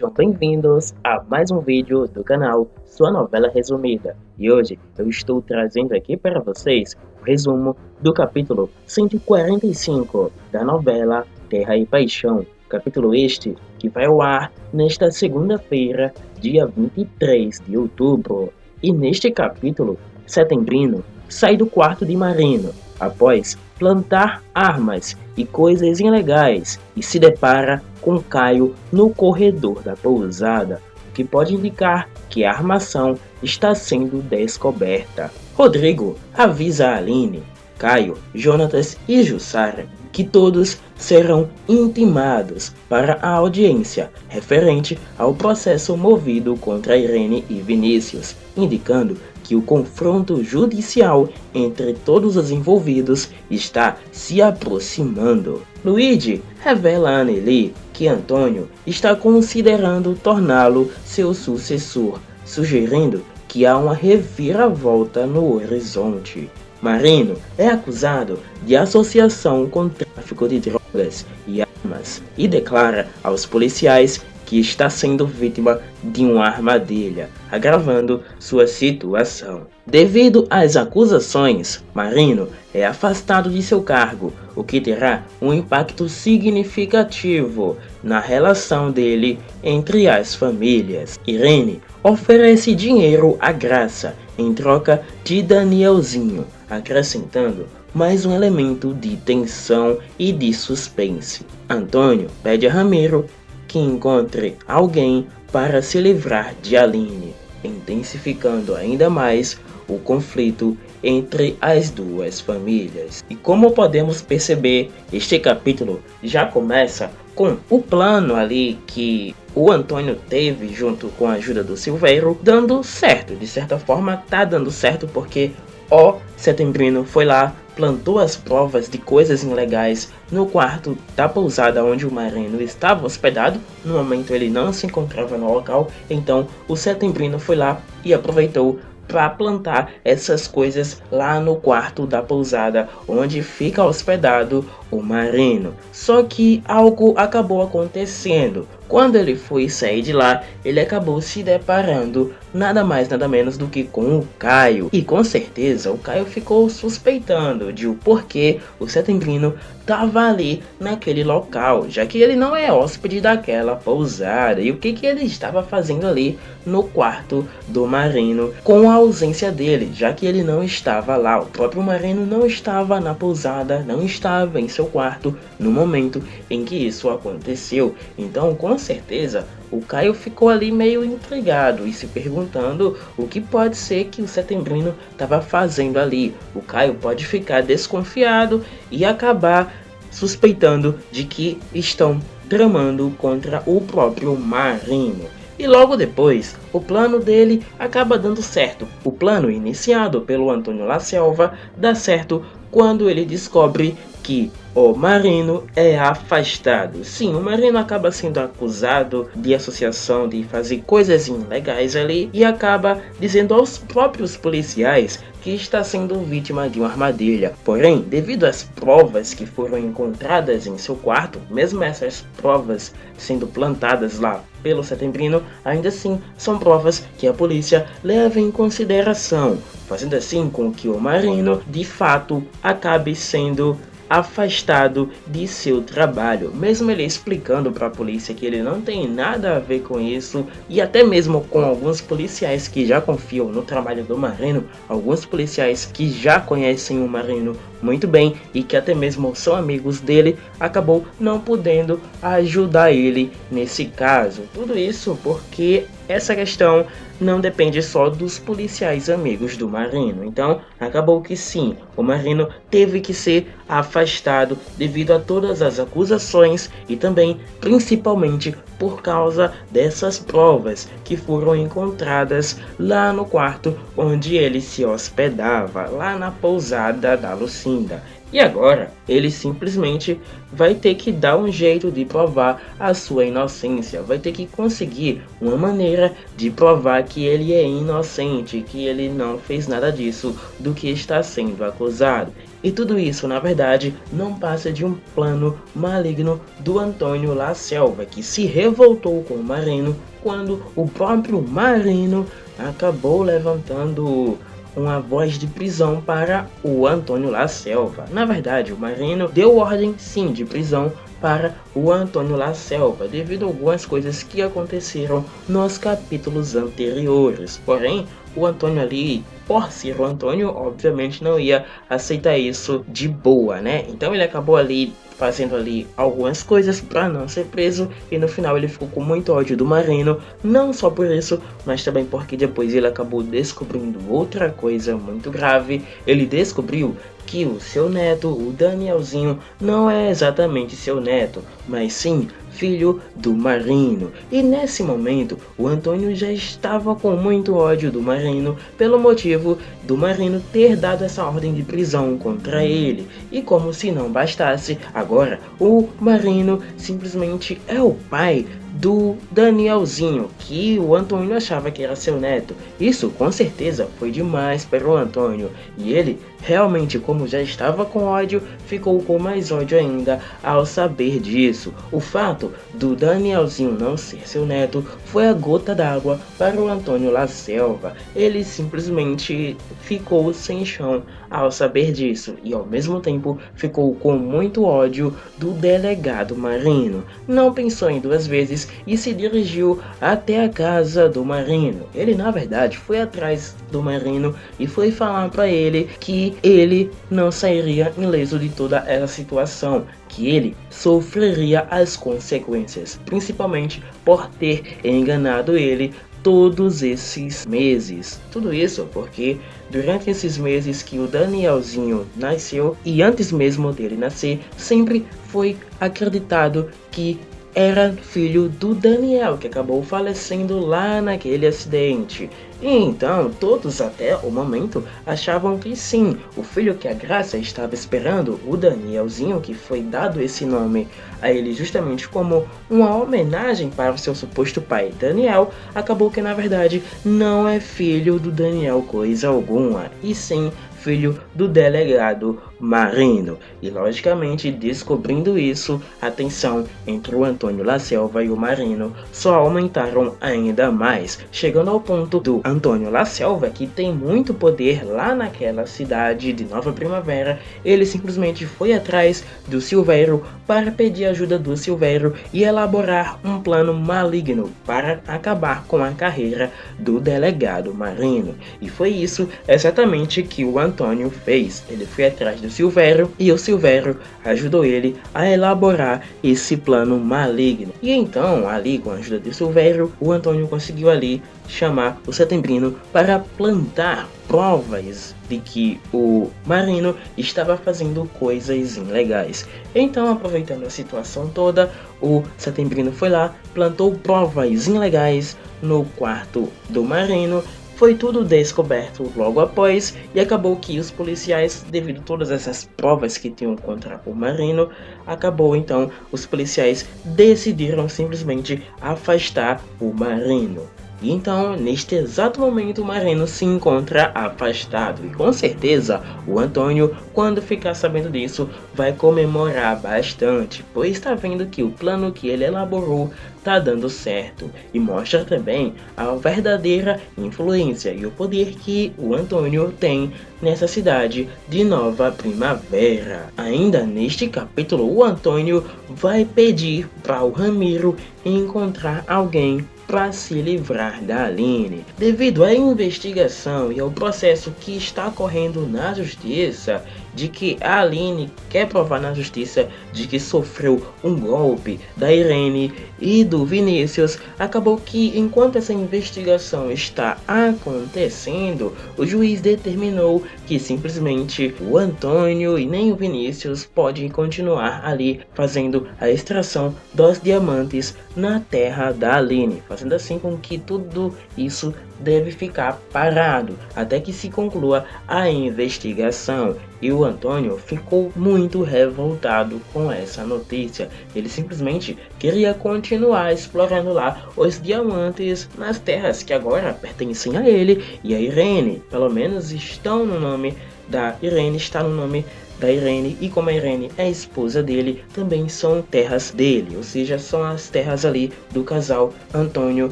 Sejam bem-vindos a mais um vídeo do canal Sua Novela Resumida. E hoje eu estou trazendo aqui para vocês o resumo do capítulo 145 da novela Terra e Paixão. Capítulo este que vai ao ar nesta segunda-feira, dia 23 de outubro. E neste capítulo, Setembrino sai do quarto de Marino após plantar armas e coisas ilegais e se depara com Caio no corredor da pousada, o que pode indicar que a armação está sendo descoberta. Rodrigo avisa a Aline, Caio, Jonatas e Jussara que todos serão intimados para a audiência referente ao processo movido contra Irene e Vinícius, indicando que o confronto judicial entre todos os envolvidos está se aproximando. Luigi revela a Anneli que Antônio está considerando torná-lo seu sucessor, sugerindo que há uma reviravolta no horizonte. Marino é acusado de associação com tráfico de drogas e armas e declara aos policiais que está sendo vítima de uma armadilha, agravando sua situação. Devido às acusações, Marino é afastado de seu cargo, o que terá um impacto significativo na relação dele entre as famílias. Irene oferece dinheiro à Graça em troca de Danielzinho, acrescentando mais um elemento de tensão e de suspense. Antônio pede a Ramiro que encontre alguém para se livrar de Aline, intensificando ainda mais o conflito entre as duas famílias. E como podemos perceber, este capítulo já começa com o plano ali que o Antônio teve junto com a ajuda do Silveiro dando certo. De certa forma tá dando certo porque o Setembrino foi lá, plantou as provas de coisas ilegais no quarto da pousada onde o Marino estava hospedado. No momento ele não se encontrava no local, então o Setembrino foi lá e aproveitou para plantar essas coisas lá no quarto da pousada onde fica hospedado o Marino. Só que algo acabou acontecendo. Quando ele foi sair de lá, ele acabou se deparando nada mais nada menos do que com o Caio. E com certeza o Caio ficou suspeitando de o porquê o Setembrino estava ali naquele local, já que ele não é hóspede daquela pousada. E o que ele estava fazendo ali no quarto do Marino com a ausência dele, já que ele não estava lá. O próprio Marino não estava na pousada, não estava em seu quarto no momento em que isso aconteceu. Então, com certeza, o Caio ficou ali meio intrigado e se perguntando o que pode ser que o Setembrino estava fazendo ali. O Caio pode ficar desconfiado e acabar suspeitando de que estão tramando contra o próprio Marino. E logo depois, o plano dele acaba dando certo. O plano iniciado pelo Antônio La Selva dá certo quando ele descobre que o Marino é afastado. Sim, o Marino acaba sendo acusado de associação, de fazer coisas ilegais ali e acaba dizendo aos próprios policiais que está sendo vítima de uma armadilha. Porém, devido às provas que foram encontradas em seu quarto, mesmo essas provas sendo plantadas lá pelo Setembrino, ainda assim são provas que a polícia leva em consideração, fazendo assim com que o Marino de fato acabe sendo afastado de seu trabalho, mesmo ele explicando para a polícia que ele não tem nada a ver com isso, e até mesmo com alguns policiais que já confiam no trabalho do Marino, alguns policiais que já conhecem o Marino muito bem e que até mesmo são amigos dele, acabou não podendo ajudar ele nesse caso. Tudo isso porque essa questão não depende só dos policiais amigos do Marino. Então acabou que sim, o Marino teve que ser afastado devido a todas as acusações e também principalmente por causa dessas provas que foram encontradas lá no quarto onde ele se hospedava, lá na pousada da Lucinda. E agora, ele simplesmente vai ter que dar um jeito de provar a sua inocência, vai ter que conseguir uma maneira de provar que ele é inocente, que ele não fez nada disso do que está sendo acusado. E tudo isso, na verdade, não passa de um plano maligno do Antônio La Selva, que se revoltou com o Marino quando o próprio Marino acabou levantando uma voz de prisão para o Antônio La Selva. Na verdade, o Marino deu ordem sim de prisão para o Antônio La Selva, devido a algumas coisas que aconteceram nos capítulos anteriores. Porém, o Antônio ali, por ser o Antônio, obviamente não ia aceitar isso de boa, né? Então ele acabou ali fazendo ali algumas coisas para não ser preso, e no final ele ficou com muito ódio do Marino, não só por isso, mas também porque depois ele acabou descobrindo outra coisa muito grave. Ele descobriu que o seu neto, o Danielzinho, não é exatamente seu neto, mas sim filho do Marino. E nesse momento, o Antônio já estava com muito ódio do Marino, pelo motivo do Marino ter dado essa ordem de prisão contra ele. E como se não bastasse, agora o Marino simplesmente é o pai do Danielzinho, que o Antônio achava que era seu neto. Isso com certeza foi demais para o Antônio, e ele realmente, como já estava com ódio, ficou com mais ódio ainda ao saber disso. O fato do Danielzinho não ser seu neto foi a gota d'água para o Antônio La Selva. Ele simplesmente ficou sem chão ao saber disso, e ao mesmo tempo ficou com muito ódio do delegado Marino. Não pensou em duas vezes e se dirigiu até a casa do Marino. Ele na verdade foi atrás do Marino e foi falar para ele que ele não sairia ileso de toda essa situação, que ele sofreria as consequências, principalmente por ter enganado ele todos esses meses. Tudo isso porque durante esses meses que o Danielzinho nasceu, e antes mesmo dele nascer, sempre foi acreditado que era filho do Daniel, que acabou falecendo lá naquele acidente. E então, todos até o momento achavam que sim, o filho que a Graça estava esperando, o Danielzinho, que foi dado esse nome a ele justamente como uma homenagem para o seu suposto pai Daniel, acabou que na verdade não é filho do Daniel coisa alguma, e sim filho do delegado Marino. E logicamente, descobrindo isso, a tensão entre o Antônio La Selva e o Marino só aumentaram ainda mais, chegando ao ponto do Antônio La Selva, que tem muito poder lá naquela cidade de Nova Primavera, ele simplesmente foi atrás do Silvério para pedir ajuda do Silvério e elaborar um plano maligno para acabar com a carreira do delegado Marino. E foi isso exatamente que o Antônio fez. Ele foi atrás do Silvério e o Silvério ajudou ele a elaborar esse plano maligno. E então, ali com a ajuda do Silvério, o Antônio conseguiu ali chamar o Setembrino para plantar provas de que o Marino estava fazendo coisas ilegais. Então, aproveitando a situação toda, o Setembrino foi lá, plantou provas ilegais no quarto do Marino. Foi tudo descoberto logo após, e acabou que os policiais, devido a todas essas provas que tinham contra o Marino, acabou então os policiais decidiram simplesmente afastar o Marino. E então, neste exato momento, o Marino se encontra afastado. E com certeza, o Antônio, quando ficar sabendo disso, vai comemorar bastante, pois está vendo que o plano que ele elaborou tá dando certo. E mostra também a verdadeira influência e o poder que o Antônio tem nessa cidade de Nova Primavera. Ainda neste capítulo, o Antônio vai pedir para o Ramiro encontrar alguém para se livrar da Aline. Devido à investigação e ao processo que está correndo na justiça, de que a Aline quer provar na justiça de que sofreu um golpe da Irene e do Vinícius, acabou que enquanto essa investigação está acontecendo, o juiz determinou que simplesmente o Antônio e nem o Vinícius podem continuar ali fazendo a extração dos diamantes na terra da Aline, fazendo assim com que tudo isso deve ficar parado até que se conclua a investigação. E o Antônio ficou muito revoltado com essa notícia. Ele simplesmente queria continuar explorando lá os diamantes nas terras que agora pertencem a ele e a Irene. Pelo menos estão no nome da Irene, está no nome da Irene, e como a Irene é esposa dele, também são terras dele, ou seja, são as terras ali do casal Antônio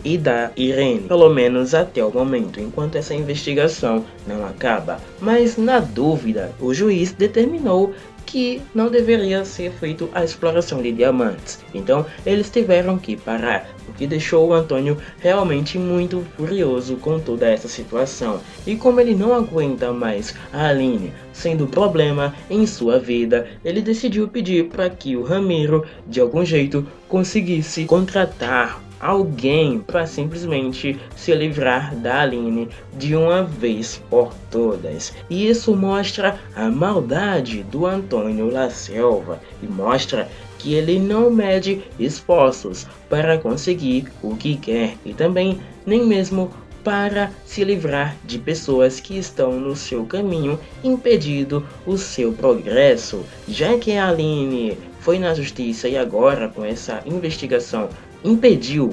e da Irene, pelo menos até o momento, enquanto essa investigação não acaba. Mas na dúvida, o juiz determinou que não deveria ser feito a exploração de diamantes. Então eles tiveram que parar, o que deixou o Antônio realmente muito furioso com toda essa situação. E como ele não aguenta mais a Aline sendo problema em sua vida, ele decidiu pedir para que o Ramiro, de algum jeito, conseguisse contratar alguém para simplesmente se livrar da Aline de uma vez por todas. E isso mostra a maldade do Antônio La Selva e mostra que ele não mede esforços para conseguir o que quer e também nem mesmo para se livrar de pessoas que estão no seu caminho, impedindo o seu progresso. Já que a Aline foi na justiça e agora com essa investigação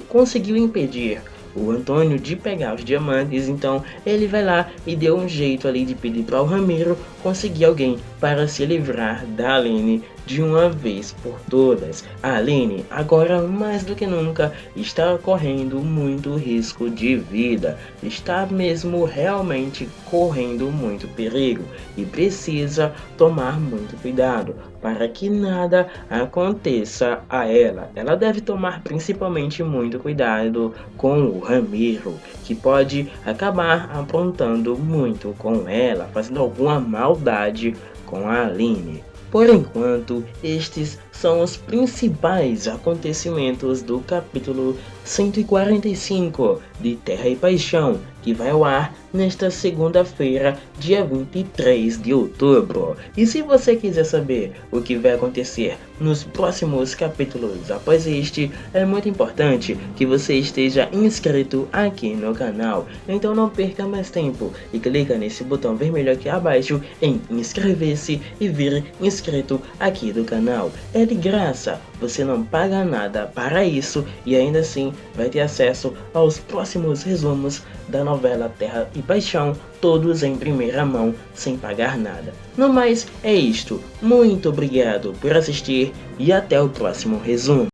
conseguiu impedir o Antônio de pegar os diamantes, então ele vai lá e deu um jeito ali de pedir para o Ramiro conseguir alguém para se livrar da Aline de uma vez por todas. A Aline, agora mais do que nunca, está correndo muito risco de vida, está mesmo realmente correndo muito perigo e precisa tomar muito cuidado para que nada aconteça a ela. Ela deve tomar principalmente muito cuidado com o Ramiro, que pode acabar aprontando muito com ela, fazendo alguma maldade com a Aline. Por enquanto, estes são os principais acontecimentos do capítulo 145 de Terra e Paixão, que vai ao ar nesta segunda-feira, dia 23 de outubro. E se você quiser saber o que vai acontecer nos próximos capítulos após este, é muito importante que você esteja inscrito aqui no canal. Então não perca mais tempo e clica nesse botão vermelho aqui abaixo em inscrever-se e vir inscrito aqui do canal. É de graça, você não paga nada para isso e ainda assim vai ter acesso aos próximos resumos da novela Terra e Paixão, todos em primeira mão, sem pagar nada. No mais, é isto. Muito obrigado por assistir e até o próximo resumo.